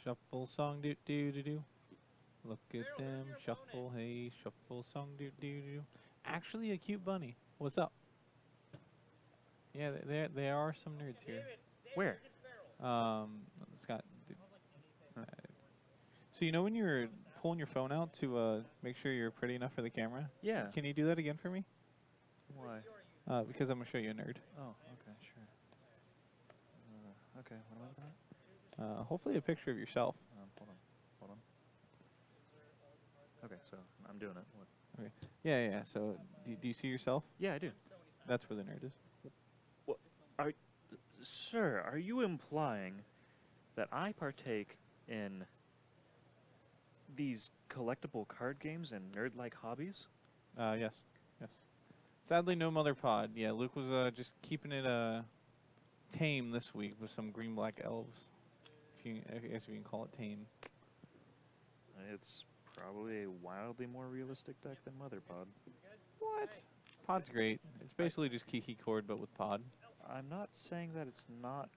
Shuffle song do do do do. Look at them shuffle, hey, shuffle song do do do. Actually, a cute bunny. What's up? Yeah, there are some nerds here. Where? Scott. So you know when you're pulling your phone out to make sure you're pretty enough for the camera? Yeah. Can you do that again for me? Why? Because I'm gonna show you a nerd. Oh, okay, sure. Okay, what am I doing? Hopefully a picture of yourself. Hold on. Okay, so I'm doing it. What? Okay. Yeah. So do you see yourself? Yeah, I do. That's where the nerd is. What? Sir, are you implying that I partake in these collectible card games and nerd-like hobbies? Yes. Sadly, no mother pod. Yeah, Luke was just keeping it tame this week with some green-black elves. I guess if you can call it tame. It's probably a wildly more realistic deck than Mother Pod. What? Pod's great. It's basically just Kiki Chord, but with pod. I'm not saying that it's not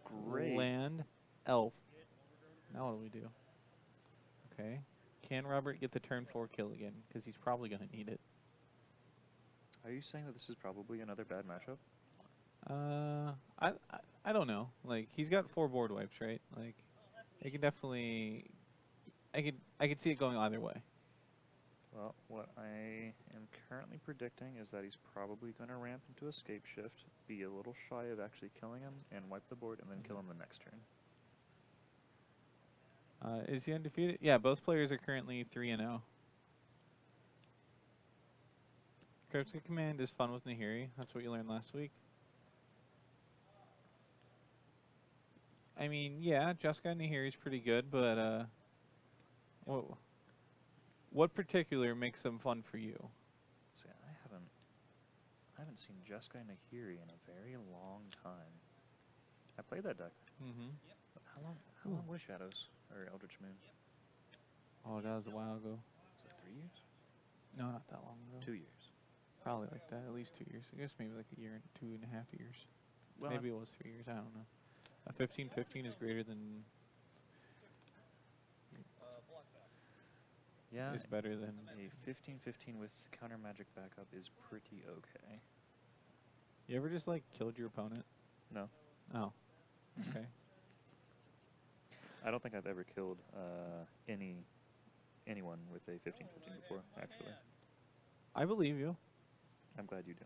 great. Land, elf. Now what do we do? Okay. Can Robert get the turn 4 kill again? Because he's probably going to need it. Are you saying that this is probably another bad matchup? I don't know. Like, he's got 4 board wipes, right? Like, it can definitely... I could see it going either way. Well, what I am currently predicting is that he's probably going to ramp into a Scapeshift, be a little shy of actually killing him, and wipe the board, and then kill him the next turn. Is he undefeated? Yeah, both players are currently 3-0. Cryptic Command is fun with Nahiri. That's what you learned last week. I mean, yeah, Jessica Nahiri is pretty good, but what particular makes them fun for you? See, I haven't seen Jeskai Nahiri in a very long time. I played that deck. Mm-hmm. But how long was Shadows or Eldritch Moon? Oh, that was a while ago. Was it 3 years? No, not that long ago. 2 years. Probably like that, at least 2 years. I guess maybe like a year and 2.5 years. Well, maybe it was 3 years. I don't know. A 15-15 is greater than. Yeah, is better than a 15-15 with counter magic backup is pretty okay. You ever just like killed your opponent? No. Oh. Okay. I don't think I've ever killed anyone with a 15-15 before, actually. I believe you. I'm glad you do.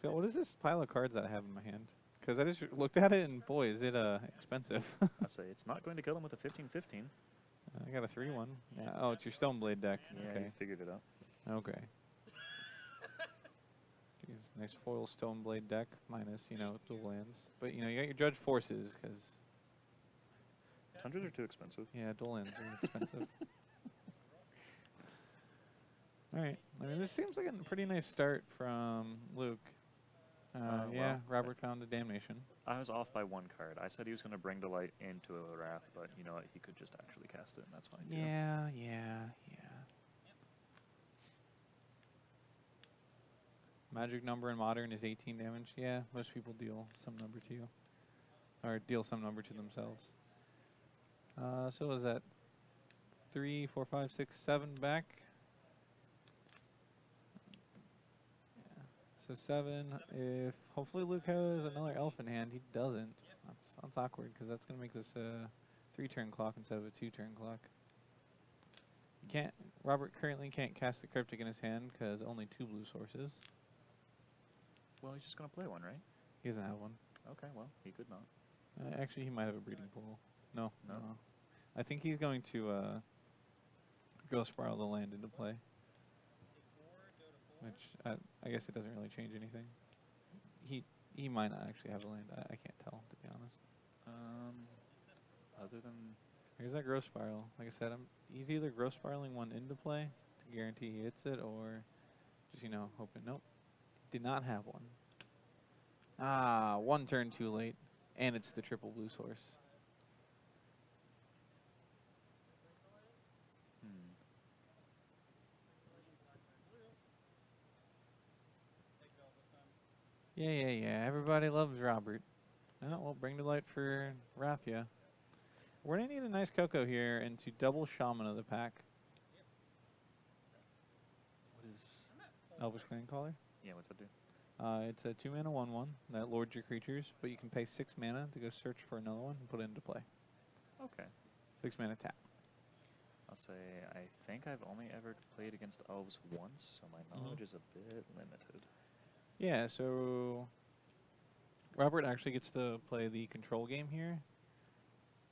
So what is this pile of cards that I have in my hand? Because I just looked at it and boy, is it expensive. I say it's not going to kill him with a 15-15. I got a 3-1. Yeah. Oh, it's your Stoneblade deck. Yeah, okay. you figured it out. Okay. Jeez, nice foil Stoneblade deck minus, dual lands. But, you got your Judge Forces because... Tundras are too expensive. Yeah, dual lands are expensive. All right. I mean, this seems like a pretty nice start from Luke. Yeah, Robert found a Damnation. I was off by 1 card. I said he was going to bring to light into a Wrath, but you know what? He could just actually cast it, and that's fine too. Yeah. Magic number in Modern is 18 damage. Yeah, most people deal some number to you. Or deal some number to themselves. So is that 3, 4, 5, 6, 7 back? Yeah. So 7. If hopefully Luke has another elf in hand, he doesn't. That's awkward because that's going to make this a 3-turn clock instead of a 2-turn clock. You can't. Robert currently can't cast the Cryptic in his hand because only 2 blue sources. Well, he's just going to play one, right? He doesn't have one. Okay, well, he could not. Actually, he might have a breeding pool. No. I think he's going to Ghost Spiral the land into play. Which, I guess it doesn't really change anything. He might not actually have a land. I can't tell, to be honest. Other than... Here's that Growth Spiral. Like I said, he's either Growth Spiraling one into play to guarantee he hits it, or just, hoping. Nope. Did not have one. Ah, 1 turn too late. And it's the triple blue source. Yeah. Everybody loves Robert. Oh, well, bring to light for Rathia. We're going to need a nice Coco here into double Shaman of the pack. What is... Elvish Clan Caller. Yeah, what's that do? It's a 2-mana 1/1 that lords your creatures, but you can pay 6 mana to go search for another one and put it into play. Okay. 6 mana tap. I'll say I think I've only ever played against Elves once, so my knowledge is a bit limited. Yeah, so Robert actually gets to play the control game here,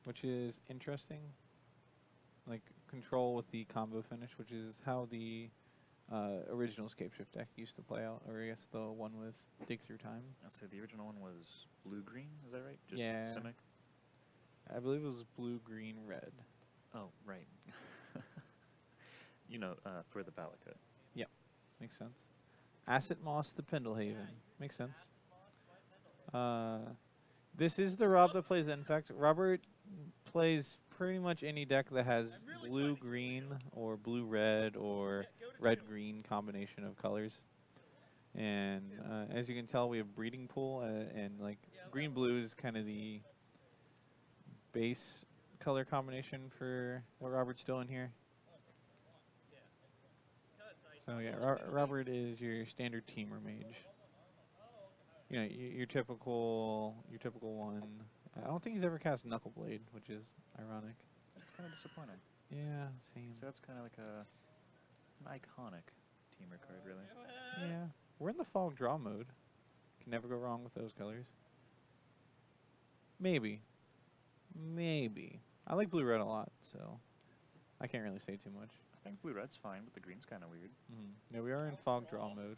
which is interesting. Like, control with the combo finish, which is how the original Scapeshift deck used to play out, or I guess the one with Dig Through Time. I'll say the original one was blue-green, is that right? Just Yeah. Simic? I believe it was blue, green, red. Oh, right. You know, for the Valakut. Yep, makes sense. Acid Moss the Pendlehaven. Makes sense. This is the Rob that plays Infect. Robert plays pretty much any deck that has blue-green or blue-red or red-green combination of colors. And as you can tell, we have Breeding Pool, and like green-blue is kind of the base color combination for what Robert's doing here. So yeah, Robert is your standard teamer mage. You know, your typical one. I don't think he's ever cast Knuckleblade, which is ironic. That's kind of disappointing. Yeah, same. So that's kind of like an iconic teamer card, really. Yeah, we're in the fog draw mode. Can never go wrong with those colors. Maybe. I like blue-red a lot, so I can't really say too much. I think blue-red's fine, but the green's kind of weird. Yeah, we are in fog draw mode.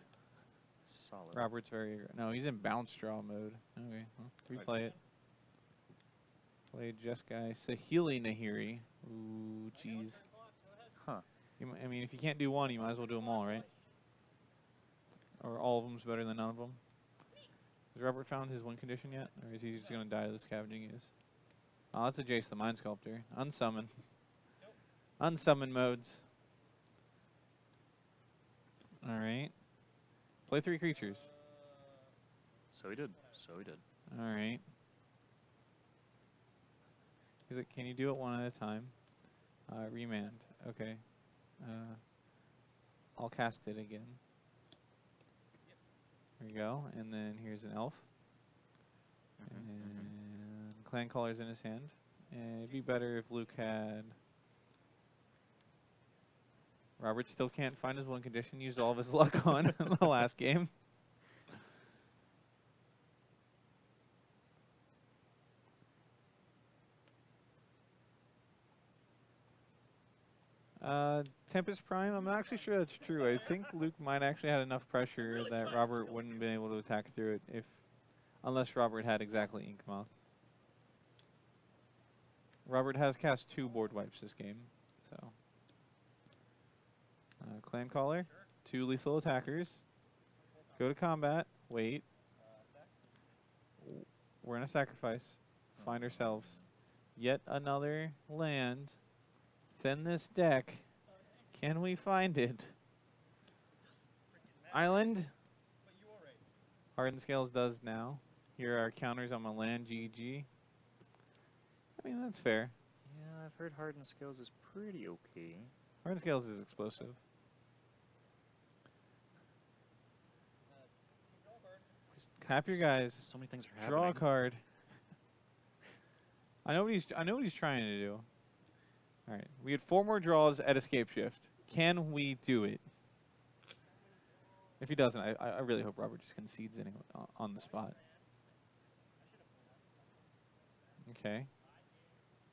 Solid. Robert's very... No, he's in bounce draw mode. Okay, well, replay it. Play Jeskai Sahili Nahiri. Ooh, jeez. Huh. I mean, if you can't do one, you might as well do them all, right? Or all of them's better than none of them. Has Robert found his win condition yet? Or is he just going to die to the Scavenging Ooze? Oh, that's a Jace the Mind Sculptor. Unsummon. Unsummon modes. Alright. Play 3 creatures. So he did. Alright. He's like, can you do it one at a time? Remand. Okay. I'll cast it again. There you go. And then here's an elf. And Clan Caller's in his hand. And it'd be better if Luke had... Robert still can't find his one condition. Used all of his luck on the last game. Tempest Prime, I'm not actually sure that's true. I think Luke might actually had enough pressure that Robert wouldn't have been able to attack through it unless Robert had exactly Inkmoth. Robert has cast 2 board wipes this game, so. Clan Caller, 2 lethal attackers. Go to combat, wait. We're gonna sacrifice. Find ourselves yet another land. Thin this deck. Can we find it? Island? Hardened Scales does now. Here are counters on my land, GG. I mean, that's fair. Yeah, I've heard Hardened Scales is pretty okay. Hardened Scales is explosive. Tap your guys. So many things are happening. Draw a card. I know what he's trying to do. All right, we had 4 more draws at Escape Shift. Can we do it? If he doesn't, I really hope Robert just concedes anyway on the spot. Okay.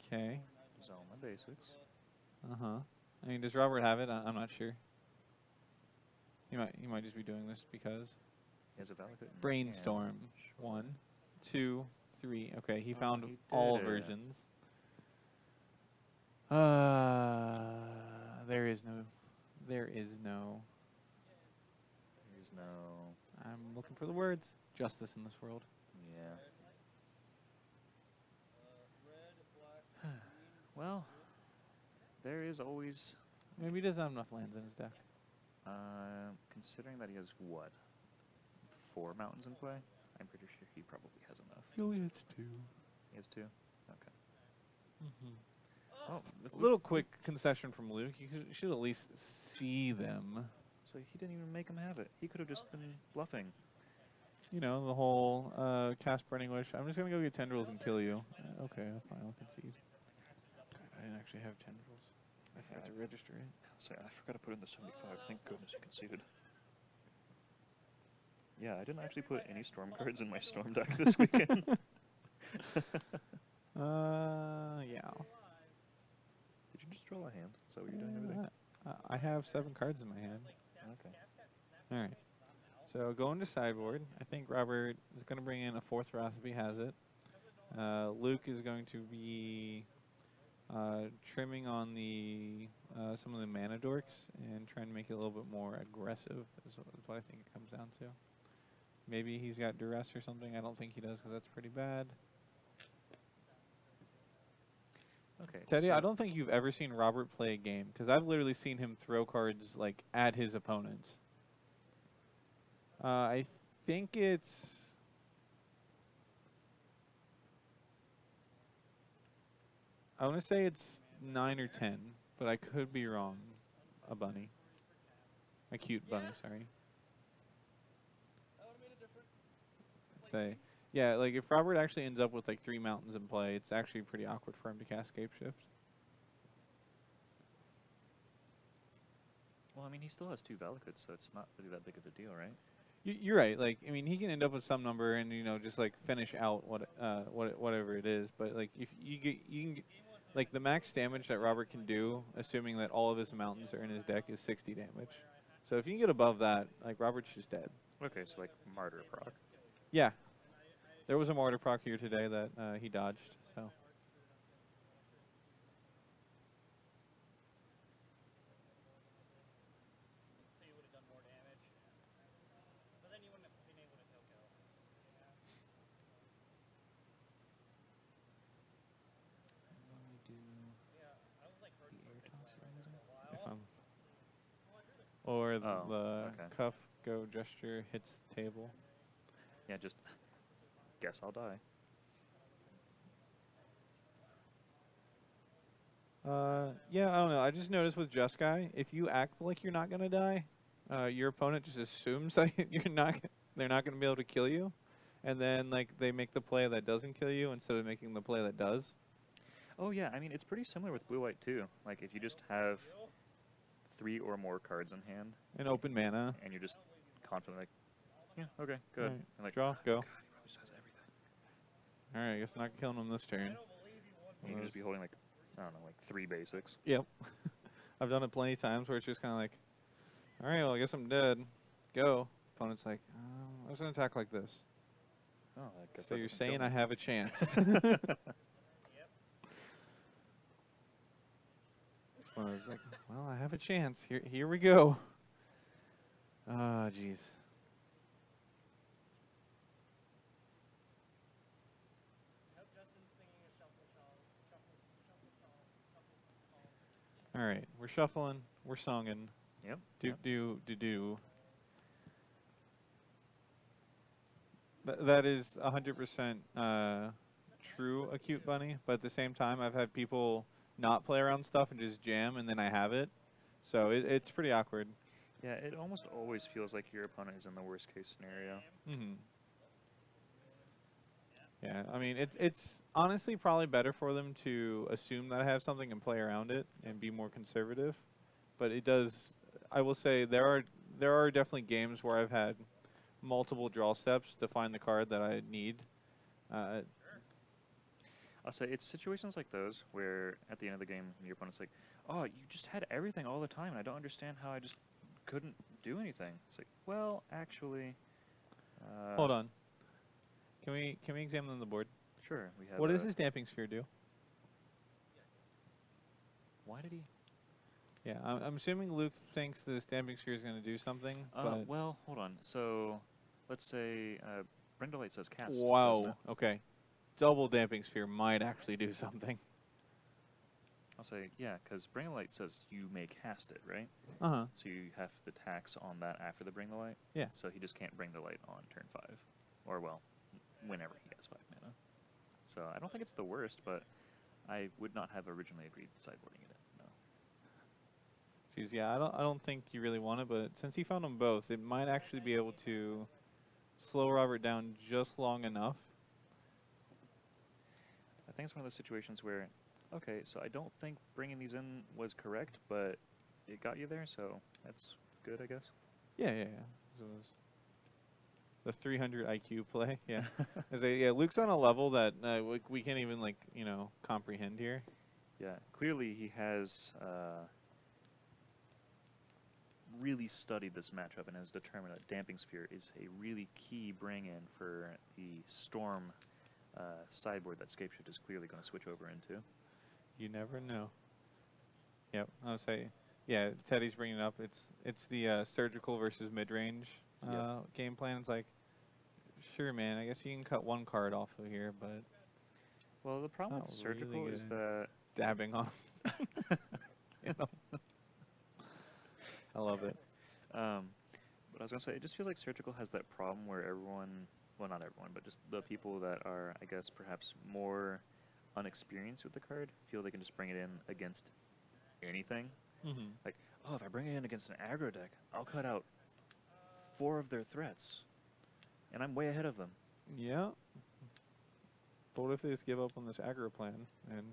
Okay. Zone my basics. I mean, does Robert have it? I'm not sure. He might just be doing this because. He has a Valakut. Brainstorm. 1, 2, 3. Okay, he found he all did it. versions. There is no. There's no I'm looking for the words. Justice in this world. Yeah. Well, there is always... Maybe he doesn't have enough lands in his deck. Considering that he has, what, 4 mountains in play? I'm pretty sure he probably has enough. He only has 2. He has 2? Okay. Mm-hmm. Oh, A little quick concession from Luke. You should at least see them. So he didn't even make him have it. He could have just been bluffing. You know, the whole cast Burning Wish. I'm just going to go get Tendrils and kill you. Okay, fine, I'll concede. I didn't actually have Tendrils. I forgot to register it. Sorry, I forgot to put in the 75. Thank goodness you conceded. Yeah, I didn't actually put any Storm cards in my Storm deck this weekend. Yeah. Did you just draw a hand? Is that what you're doing over there? I have 7 cards in my hand. Okay. All right. So going to sideboard. I think Robert is going to bring in a 4th Wrath if he has it. Luke is going to be trimming on the some of the mana dorks and trying to make it a little bit more aggressive is what I think it comes down to. Maybe he's got duress or something. I don't think he does because that's pretty bad. Okay. Teddy, so I don't think you've ever seen Robert play a game because I've literally seen him throw cards like at his opponents. I think it's... I want to say it's 9 or 10, but I could be wrong. A bunny. A cute bunny, sorry. Say, yeah, like if Robert actually ends up with like 3 mountains in play, it's actually pretty awkward for him to cast Scapeshift. Well, I mean, he still has 2 Valakuts, so it's not really that big of a deal, right? You're right. Like, I mean, he can end up with some number and you know just like finish out whatever it is. But like, if you can get, like the max damage that Robert can do, assuming that all of his mountains are in his deck, is 60 damage. So if you can get above that, like Robert's just dead. Okay, so like Martyr proc. Yeah, there was a Martyr proc here today that he dodged. So. Or the cuff go gesture hits the table. Yeah, just guess I'll die. Yeah, I don't know. I just noticed with Just Guy, if you act like you're not gonna die, your opponent just assumes that you're not. They're not gonna be able to kill you, and then like they make the play that doesn't kill you instead of making the play that does. Oh yeah, I mean it's pretty similar with blue-white too. Like if you just have 3 or more cards in hand, And open mana. and you're just confident like, yeah, okay, good. Right. And like, Draw, go. God, he just has everything. All right, I guess I'm not killing him this turn. And you can just be holding like, I don't know, like 3 basics. Yep. I've done it plenty of times where it's just kind of like, all right, well, I guess I'm dead. Go. Opponent's like, I was going to attack like this. Oh, I guess So that you're doesn't kill saying me. I have a chance. I was like, well, I have a chance. Here we go. Ah, jeez. All right, we're shuffling, we're songing. Yep. Do. That is 100% true, Acute Bunny. But at the same time, I've had people not play around stuff and just jam, and then I have it. So it's pretty awkward. Yeah, it almost always feels like your opponent is in the worst case scenario. Mm-hmm. Yeah, I mean, it's honestly probably better for them to assume that I have something and play around it and be more conservative. But it does, I will say, there are definitely games where I've had multiple draw steps to find the card that I need. I'll say it's situations like those where at the end of the game, your opponent's like, oh, you just had everything all the time, and I don't understand how I just couldn't do anything. It's like, well, actually... Hold on. Can we examine the board? Sure. We have What does this Damping Sphere do? Why did he... Yeah, I'm assuming Luke thinks this Damping Sphere is going to do something. But well, hold on. So, let's say Brindlelight says cast. Wow, okay. Double Damping Sphere might actually do something. I'll say, yeah, because Bring the Light says you may cast it, right? Uh-huh. So you have the tax on that after the Bring the Light? Yeah. So he just can't Bring the Light on turn 5. Or, well, whenever he has 5 mana. So I don't think it's the worst, but I would not have originally agreed sideboarding it. No. Jeez, yeah, I don't think you really want it, but since he found them both, it might actually be able to slow Robert down just long enough. I think it's one of those situations where, okay, so I don't think bringing these in was correct, but it got you there, so that's good, I guess. Yeah. So it was the 300 IQ play, yeah. Yeah, Luke's on a level that we can't even, like, you know, comprehend here. Yeah, clearly he has really studied this matchup and has determined that Damping Sphere is a really key bring-in for the Storm sideboard that Scapeshift is clearly going to switch over into. You never know. Yep, I'll say, yeah, Teddy's bringing it up. It's the surgical versus mid-range game plan. It's like, sure, man, I guess you can cut one card off of here, but... Well, the problem with surgical really is that... Dabbing off. You know? I love it. But I was going to say, it just feels like surgical has that problem where everyone, well, not everyone, but just the people that are, I guess, perhaps more unexperienced with the card feel they can just bring it in against anything. Mm-hmm. Like, oh, if I bring it in against an aggro deck, I'll cut out 4 of their threats, and I'm way ahead of them. Yeah. But what if they just give up on this aggro plan and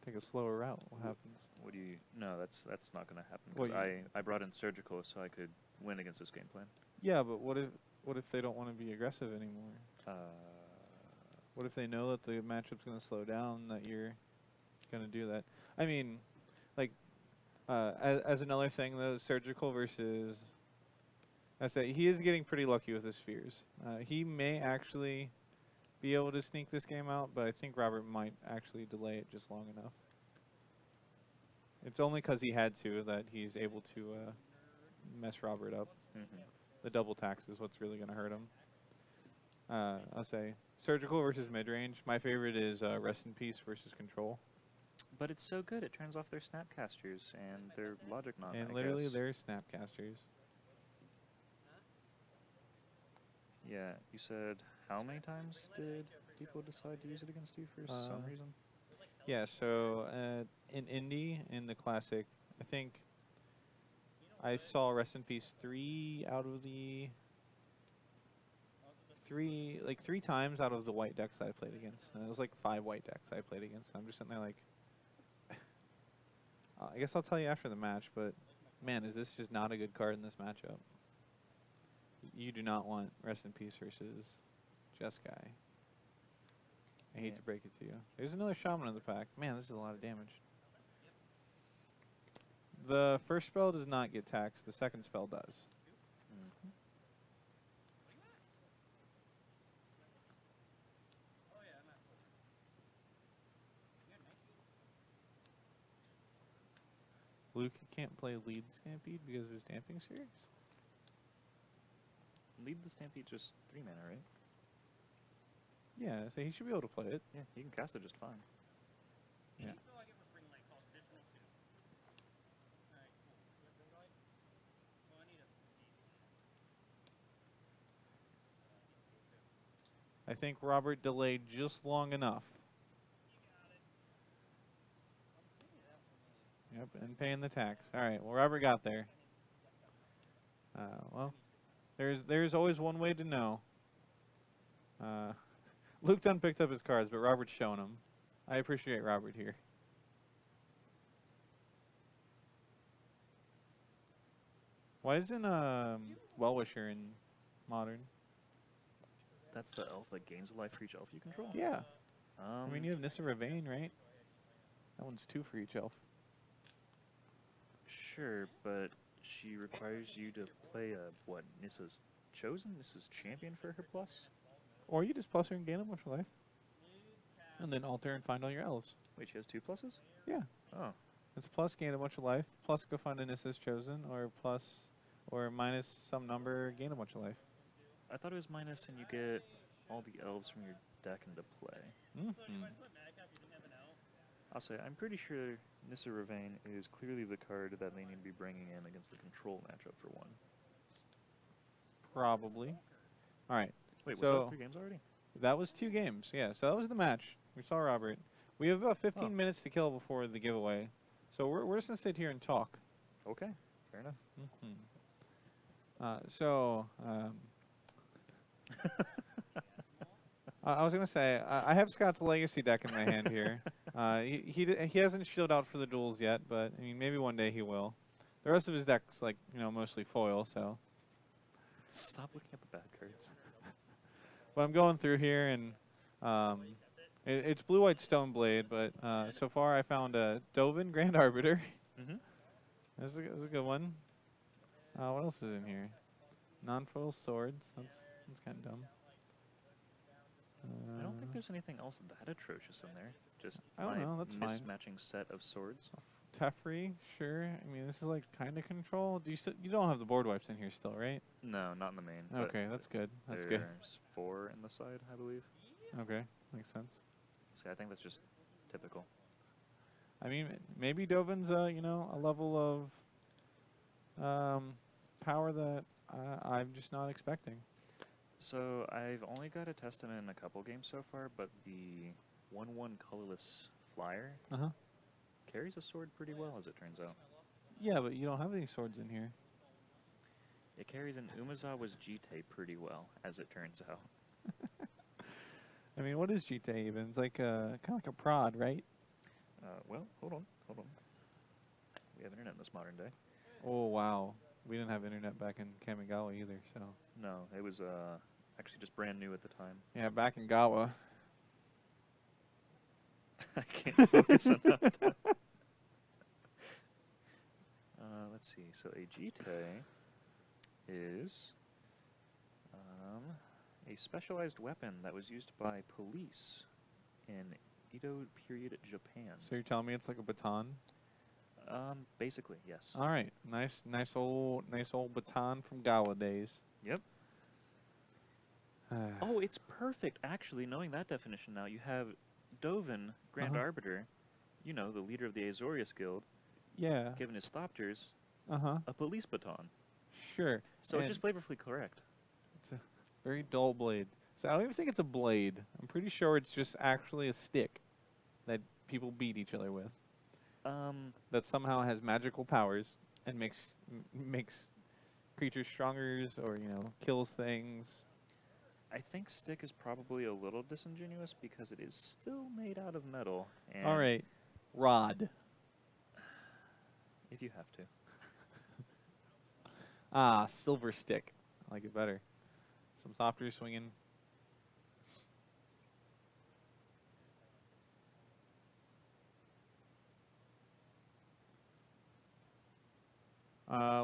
take a slower route? What happens? What do you... No, that's not going to happen. Well, Because I brought in surgical so I could win against this game plan. Yeah, but what if they don't want to be aggressive anymore? What if they know that the matchup's going to slow down, that you're going to do that? I mean, like, as another thing, though, surgical versus... I say he is getting pretty lucky with his spheres. He may actually be able to sneak this game out, but I think Robert might actually delay it just long enough. It's only because he had to that he's able to mess Robert up. Mm-hmm. The double tax is what's really going to hurt him. I'll say surgical versus mid-range. My favorite is Rest in Peace versus Control. But it's so good, it turns off their Snapcasters and their Logic Knot, And I literally guess. their Snapcasters. Yeah, you said how many times did people decide to use it against you for some reason? Yeah, so in Indy, in the Classic, I think I saw Rest in Peace 3 out of the... three times out of the white decks that I played against. And it was like 5 white decks I played against. I'm just sitting there like... I guess I'll tell you after the match, but man, is this just not a good card in this matchup. You do not want Rest in Peace versus Jeskai. I hate to break it to you. There's another Shaman in the pack. Man, this is a lot of damage. The first spell does not get taxed. The second spell does. Mm-hmm. Luke can't play Lead Stampede because of his Damping Spheres? Lead the Stampede just 3 mana, right? Yeah, so he should be able to play it. Yeah, you can cast it just fine. Yeah. I think Robert delayed just long enough. Yep, and paying the tax. All right, well, Robert got there. Well, there's always one way to know. Luke done picked up his cards, but Robert's showing them. I appreciate Robert here. Why isn't Well-Wisher in Modern? That's the elf that gains a life for each elf you control? Yeah. I mean, you have Nissa Ravane, right? That one's 2 for each elf. Sure, but she requires you to play what, Nissa's Chosen? Nissa's Champion for her plus? Or you just plus her and gain a bunch of life. And then alter and find all your elves. Wait, she has 2 pluses? Yeah. Oh. It's plus gain a bunch of life, plus go find a Nissa's Chosen, or plus or minus some number, gain a bunch of life. I thought it was minus and you get all the elves from your deck into play. Mm-hmm. I'll say, I'm pretty sure Nissa Ravane is clearly the card that they need to be bringing in against the control matchup for one. Probably. All right. Wait, was So that 3 games already? that was 2 games. Yeah, so that was the match. We saw Robert. We have about 15 minutes to kill before the giveaway. So we're just going to sit here and talk. Okay, fair enough. I was going to say, I have Scott's Legacy deck in my hand here. He hasn't shielded out for the duels yet, but I mean, maybe one day he will. The rest of his deck's like, mostly foil, so. Stop looking at the bad cards. But I'm going through here, and it's blue-white Stoneblade, but so far I found a Dovin Grand Arbiter. This is a good one. What else is in here? Non-foil swords. That's kind of dumb. I don't think there's anything else that atrocious in there. Just I don't know. That's fine. mismatching set of swords. Teferi, sure. I mean, this is like kind of control. You don't have the board wipes in here still, right? No, not in the main. Okay, that's good. That's good. There's 4 in the side, I believe. Okay, makes sense. See, I think that's just typical. I mean, maybe Dovin's a level of power that I'm just not expecting. So I've only got to test him in a couple games so far, but the 1/1 colorless flyer carries a sword pretty well, as it turns out. Yeah, but you don't have any swords in here. It carries an Umezawa's Jite pretty well, as it turns out. I mean, what is Jite even? It's like kind of like a prod, right? Well, hold on. We have internet in this modern day. Oh, wow. We didn't have internet back in Kamigawa either, so. No, it was actually just brand new at the time. Yeah, back in Gawa. I can't focus on that. Let's see. So a Jite is a specialized weapon that was used by police in Edo period Japan. So you're telling me it's like a baton? Basically, yes. All right, nice old baton from Gawa days. Yep. Oh, it's perfect. Actually, knowing that definition now, you have Dovin, Grand Arbiter, the leader of the Azorius Guild. Yeah. Given his Thopters, a police baton. Sure. So it's just flavorfully correct. It's a very dull blade. So I don't even think it's a blade. I'm pretty sure it's just actually a stick that people beat each other with. That somehow has magical powers and makes creatures stronger, or kills things. I think stick is probably a little disingenuous because it is still made out of metal. And all right, rod. If you have to. Silver stick. I like it better. Some softer swinging.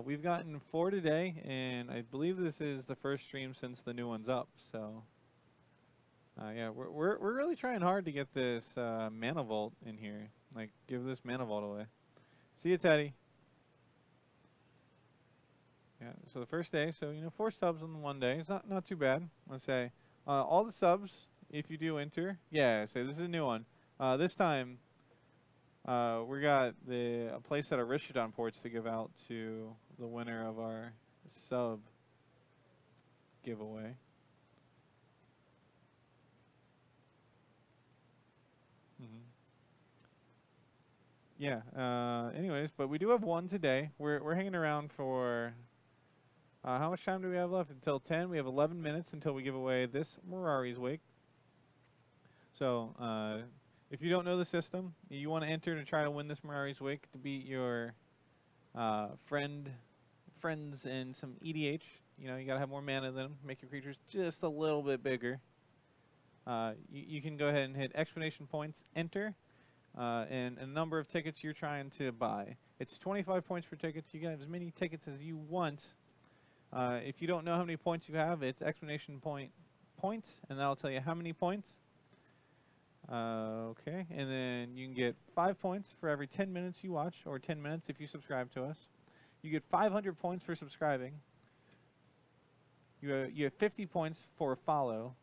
We've gotten 4 today, and I believe this is the first stream since the new one's up. So, yeah, we're really trying hard to get this mana vault in here. Like, give this mana vault away. See you, Teddy. Yeah. So the first day, so 4 subs on one day. It's not too bad. Let's say all the subs, if you do enter. Yeah. So this is a new one. This time. We got a playset of Rishodon ports to give out to the winner of our sub giveaway. Yeah. Anyways, but we do have one today. We're hanging around for how much time do we have left? Until 10. We have 11 minutes until we give away this Mirari's Wake. So. If you don't know the system, you want to enter to try to win this Mirari's Wake to beat your friends in some EDH. You got to have more mana than them. Make your creatures just a little bit bigger. You can go ahead and hit exclamation points, enter, and a number of tickets you're trying to buy. It's 25 points per ticket. You can have as many tickets as you want. If you don't know how many points you have, it's exclamation points, and that'll tell you how many points. Okay, and then you can get 5 points for every 10 minutes you watch, or 10 minutes if you subscribe to us. You get 500 points for subscribing. You have 50 points for a follow,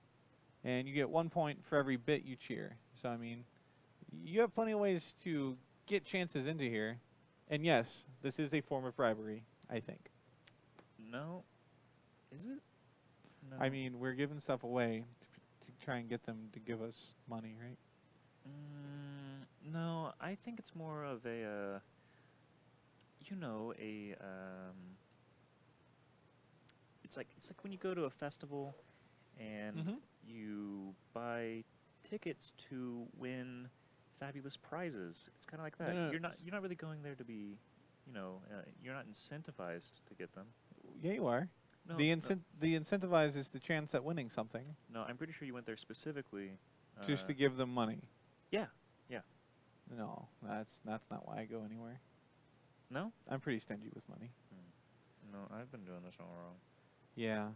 and you get 1 point for every bit you cheer. So, I mean, you have plenty of ways to get chances into here. And yes, this is a form of bribery, I think. No. Is it? No. I mean, we're giving stuff away to try and get them to give us money, right? No, I think it's more of a, it's like when you go to a festival and you buy tickets to win fabulous prizes. It's kind of like that. No, no, You're not really going there to be, you're not incentivized to get them. Yeah, you are. No, The no, the incentivize is the chance at winning something, no, I'm pretty sure you went there specifically. just to give them money. Yeah. No, that's not why I go anywhere. No? I'm pretty stingy with money. No, I've been doing this all wrong. Yeah.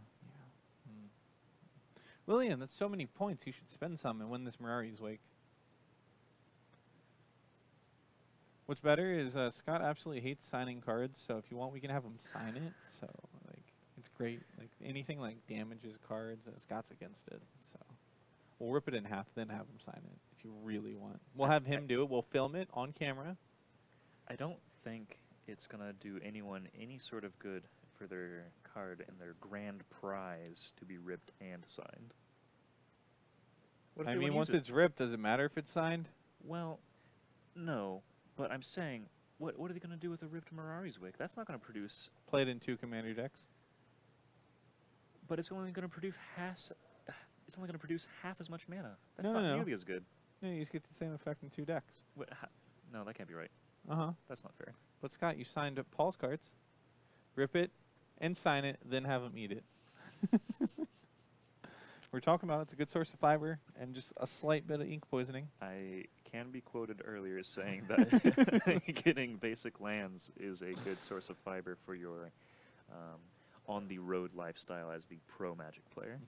Lillian, that's so many points. You should spend some and win this Mirari's Wake. What's better is Scott absolutely hates signing cards, so if you want, we can have him sign it. So, like, it's great. Like, anything like damages cards, Scott's against it. So, we'll rip it in half, then have him sign it if you really want. We'll have him do it. We'll film it on camera. I don't think it's going to do anyone any sort of good for their card and their grand prize to be ripped and signed. What if I they mean, wanna once use it? it's ripped, does it matter if it's signed? Well, no. But I'm saying, what are they going to do with a ripped Mirari's Wake? That's not going to produce... Played in 2 commander decks. But it's only going to produce It's only going to produce half as much mana. That's No, not no. nearly as good. Yeah, you just get the same effect in 2 decks. Wait, no, that can't be right. Uh-huh. That's not fair. But Scott, you signed up Paul's cards. Rip it and sign it, then have him eat it. We're talking about it's a good source of fiber and just a slight bit of ink poisoning. I can be quoted earlier as saying that getting basic lands is a good source of fiber for your on-the-road lifestyle as the pro Magic player.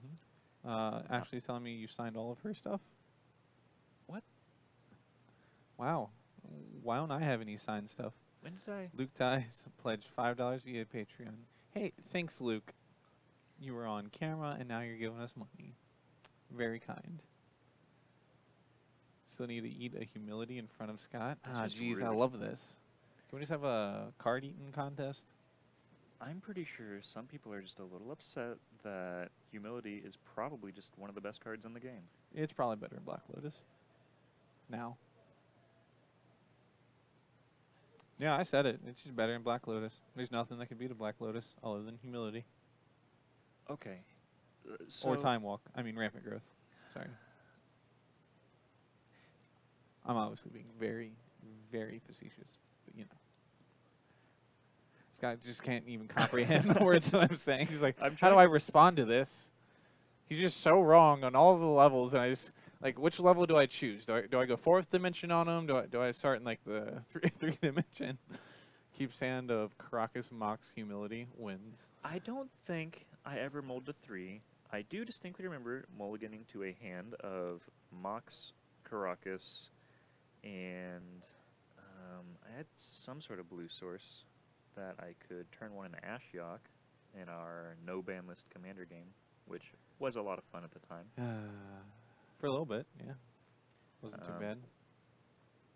Ashley's telling me you signed all of her stuff? What? Wow. Why don't I have any signed stuff? When did I? Luke Thies pledged $5 via Patreon. Hey, thanks, Luke. You were on camera, and now you're giving us money. Very kind. Still need to eat a humility in front of Scott. That's just Jeez, I rude. love this. Can we just have a card eating contest? I'm pretty sure some people are just a little upset that Humility is probably just one of the best cards in the game. It's probably better in Black Lotus. Now. Yeah, I said it. It's just better in Black Lotus. There's nothing that can beat a Black Lotus other than Humility. Okay. Or Time Walk. I mean, Rampant Growth. Sorry. I'm obviously being very, very facetious, but you know. This guy just can't even comprehend the words that I'm saying. He's like, how do I respond to this? He's just so wrong on all the levels, and I just, like, which level do I choose? Do I go 4th dimension on him? Do I start in, like, the 3 dimension? Keeps hand of Caracas Mox Humility wins. I don't think I ever mulled to 3. I do distinctly remember mulliganing to a hand of Mox, Caracas, and I had some sort of blue source that I could turn one into Ashiok in our no ban list commander game, which was a lot of fun at the time. For a little bit, yeah. Wasn't too bad.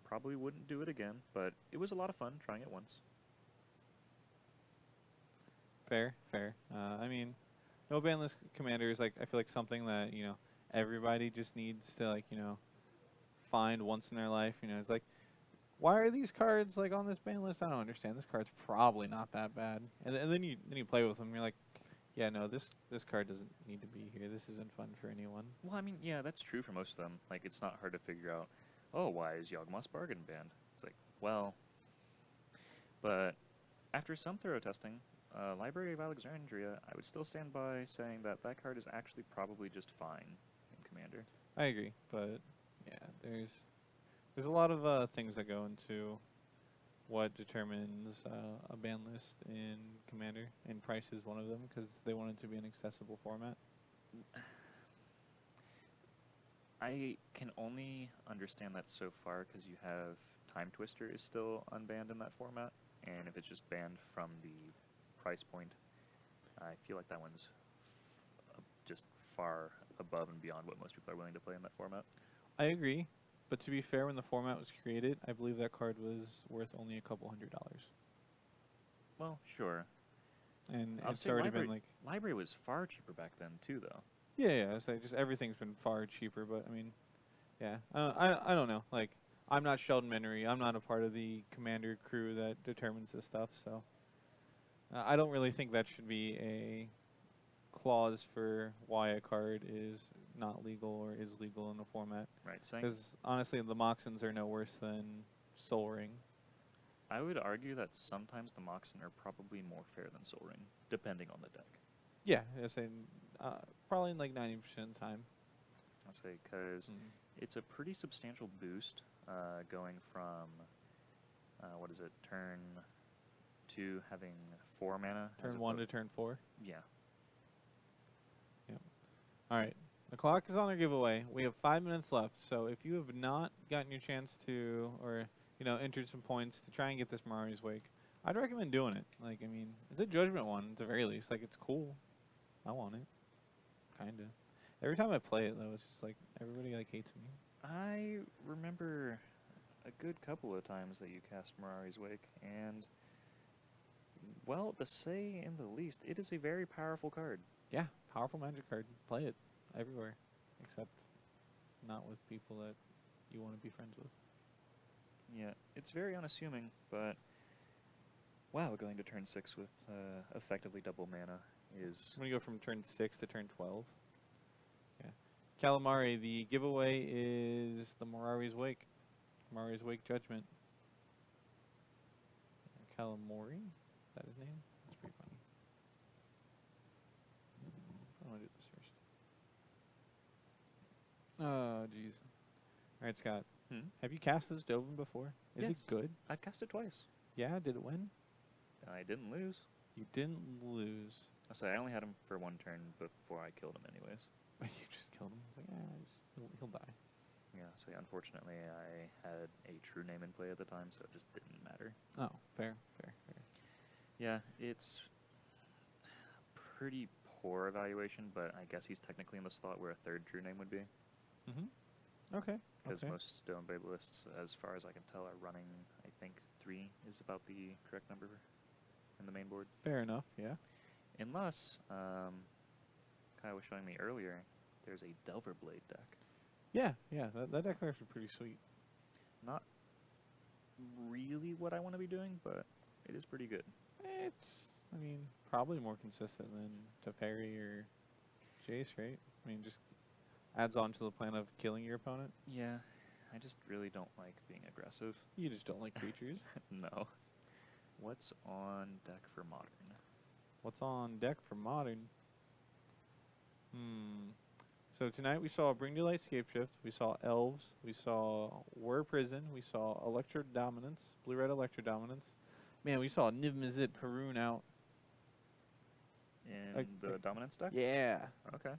Probably wouldn't do it again, but it was a lot of fun trying it once. Fair, fair. I mean, no ban list commander is, like, I feel like something that, you know, everybody just needs to, like, you know, find once in their life. You know, it's like, why are these cards, like, on this ban list? I don't understand. This card's probably not that bad. And then you play with them, and you're like, yeah, no, this card doesn't need to be here. This isn't fun for anyone. Well, I mean, yeah, that's true for most of them. Like, it's not hard to figure out, oh, why is Yawgmoth's Bargain banned? It's like, well, but after some thorough testing, Library of Alexandria, I would still stand by saying that that card is actually probably just fine in Commander. I agree, but yeah, there's a lot of things that go into what determines a ban list in Commander, and price is one of them because they want it to be an accessible format. I can only understand that so far because you have Time Twister is still unbanned in that format, and if it's just banned from the price point, I feel like that one's just far above and beyond what most people are willing to play in that format. I agree, but to be fair, when the format was created, I believe that card was worth only a couple $100. Well, sure. and I'll it's say already library, been like. library was far cheaper back then too, though. Yeah, I say just everything's been far cheaper, but I mean, yeah, I don't know. Like, I'm not Sheldon Menery. I'm not a part of the commander crew that determines this stuff, so I don't really think that should be a clause for why a card is not legal or is legal in the format. Right. Saying. Because honestly, the Moxons are no worse than Soul Ring. I would argue that sometimes the Moxen are probably more fair than Soul Ring, depending on the deck. Yeah, I say probably like 90% of the time. I'll say because it's a pretty substantial boost going from what is it, turn 2 having 4 mana. Turn 1 to turn 4. Yeah. Yep. All right. The clock is on our giveaway. We have 5 minutes left, so if you have not gotten your chance to, or entered some points to try and get this Mirari's Wake, I'd recommend doing it. Like, I mean, it's a Judgment one at the very least. Like, it's cool. I want it. Kinda. Every time I play it, though, it's just like everybody like hates me. I remember a good couple of times that you cast Mirari's Wake, and well, to say in the least, it is a very powerful card. Yeah, powerful magic card. Play it everywhere, except not with people that you want to be friends with. Yeah, it's very unassuming, but wow, going to turn 6 with effectively double mana is... I'm going to go from turn 6 to turn 12. Yeah. Calamari, the giveaway is the Mirari's Wake. Mirari's Wake Judgment. Calamari? Is that his name? That's pretty funny. I want to do this first. Oh, jeez. All right, Scott. Have you cast this Dovin before? Is Yes. it good? I've cast it twice. Yeah, did it win? I didn't lose. You didn't lose. I say I only had him for 1 turn before I killed him anyways. You just killed him? I was like, he'll die. Yeah, so unfortunately I had a true name in play at the time, so it just didn't matter. Oh, fair. Yeah, it's pretty poor evaluation, but I guess he's technically in the slot where a 3rd true name would be. Okay. Because most Stone Babe lists, as far as I can tell, are running, I think 3 is about the correct number in the main board. Fair enough, yeah. Unless, Kyle was showing me earlier, there's a Delver Blade deck. Yeah, that deck's actually pretty sweet. Not really what I want to be doing, but it is pretty good. It's, I mean, probably more consistent than Teferi or Jace, right? I mean, just adds on to the plan of killing your opponent. Yeah, I just really don't like being aggressive. You just don't like creatures. No. What's on deck for Modern? What's on deck for Modern? So tonight we saw Bring to Light Scapeshift, we saw Elves, we saw War Prison, we saw Electro Dominance, Blue-Red Electro Dominance. Man, we saw Niv Mizzet Perun out. In the Dominance deck? Yeah. Okay.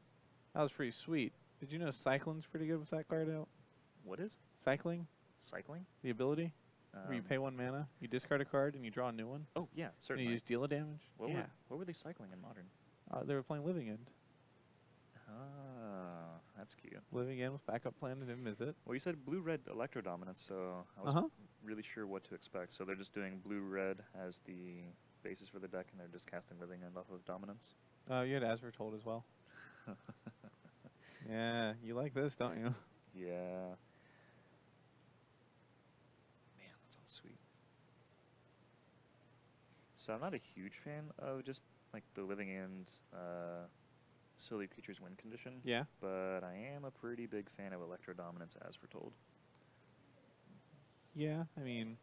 That was pretty sweet. Did you know Cycling's pretty good with that card out? What is? Cycling, Cycling? the ability, where you pay 1 mana, you discard a card, and you draw a new one. Oh, yeah, And certainly. you use deal a damage. What were they cycling in Modern? They were playing Living End. Ah, that's cute. Living End with backup plan and Niv Mizzet. Well, you said blue-red Electro Dominance, so I was really sure what to expect. So they're just doing blue-red as the basis for the deck, and they're just casting Living End off of Dominance? You had Asvertold as well. Yeah, you like this, don't you? Yeah. Man, that sounds sweet. So I'm not a huge fan of just like the Living End silly creatures win condition. Yeah. But I am a pretty big fan of Electro Dominance as foretold. Yeah, I mean,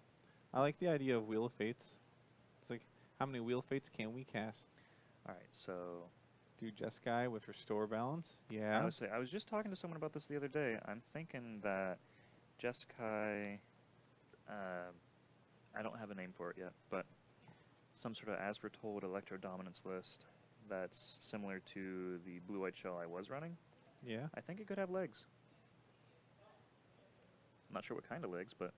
I like the idea of Wheel of Fates. It's like, how many Wheel of Fates can we cast? Alright, so Do Jeskai with Restore Balance? Yeah. I was just talking to someone about this the other day. I'm thinking that Jeskai, I don't have a name for it yet, but some sort of as foretold Electro Dominance list that's similar to the blue-white shell I was running. Yeah. I think it could have legs. I'm not sure what kind of legs, but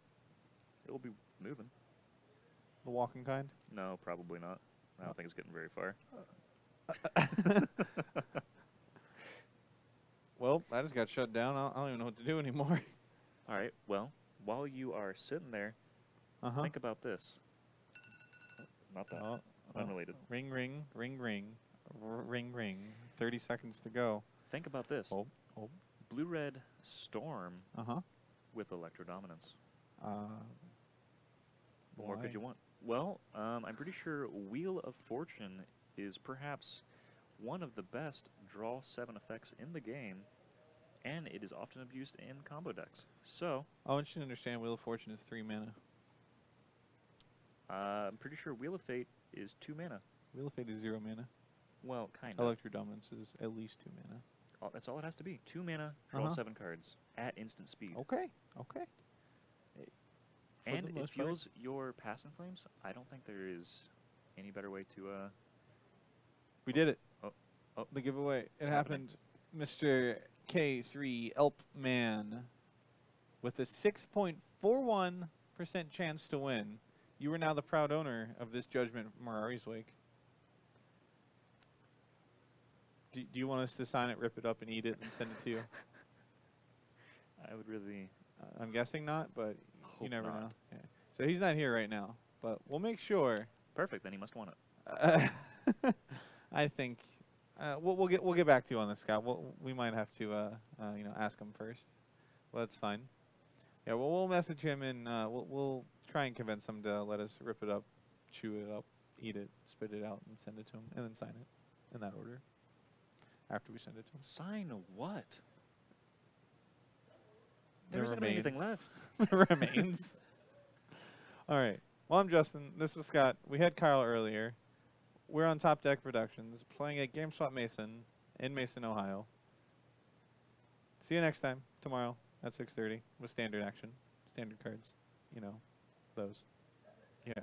it will be moving. The walking kind? No, probably not. I don't think it's getting very far. Well, I just got shut down. I don't even know what to do anymore. All right, well, while you are sitting there, think about this. Not that. unrelated. Ring, ring, ring, ring, ring, ring. 30 seconds to go. Think about this. Oh. Blue-red Storm Uh-huh. with Electro Dominance. What more Why? could you want? Well, I'm pretty sure Wheel of Fortune is perhaps one of the best draw 7 effects in the game, and it is often abused in combo decks. So, I want you to understand Wheel of Fortune is 3 mana. I'm pretty sure Wheel of Fate is 2 mana. Wheel of Fate is 0 mana. Well, kind of. Electro Dominance is at least 2 mana. That's all it has to be. 2 mana, draw 7 cards at instant speed. Okay, okay. For And the it most part. fuels your Past in Flames. I don't think there is any better way to... We did it. Oh. The giveaway. It It's happening. happened. Mr. K3 Elp Man with a 6.41% chance to win. You are now the proud owner of this Judgment Mirari's Wake. Do you want us to sign it, rip it up, and eat it, and send it to you? I would really... I'm guessing not, but you Hope never not. know. Yeah. So he's not here right now, but we'll make sure. Perfect, then he must want it. I think we'll get back to you on this, Scott. We might have to ask him first. Well, that's fine. Yeah, well, we'll message him and we'll try and convince him to let us rip it up, chew it up, eat it, spit it out, and send it to him, and then sign it in that order. After we send it to him. Sign what? The There isn't anything remains. left. The remains. All right. Well, I'm Justin. This was Scott. We had Kyle earlier. We're on Top Deck Productions, playing at GameSwap Mason in Mason, Ohio. See you next time, tomorrow at 6:30 with standard action, standard cards. You know, those. Yeah.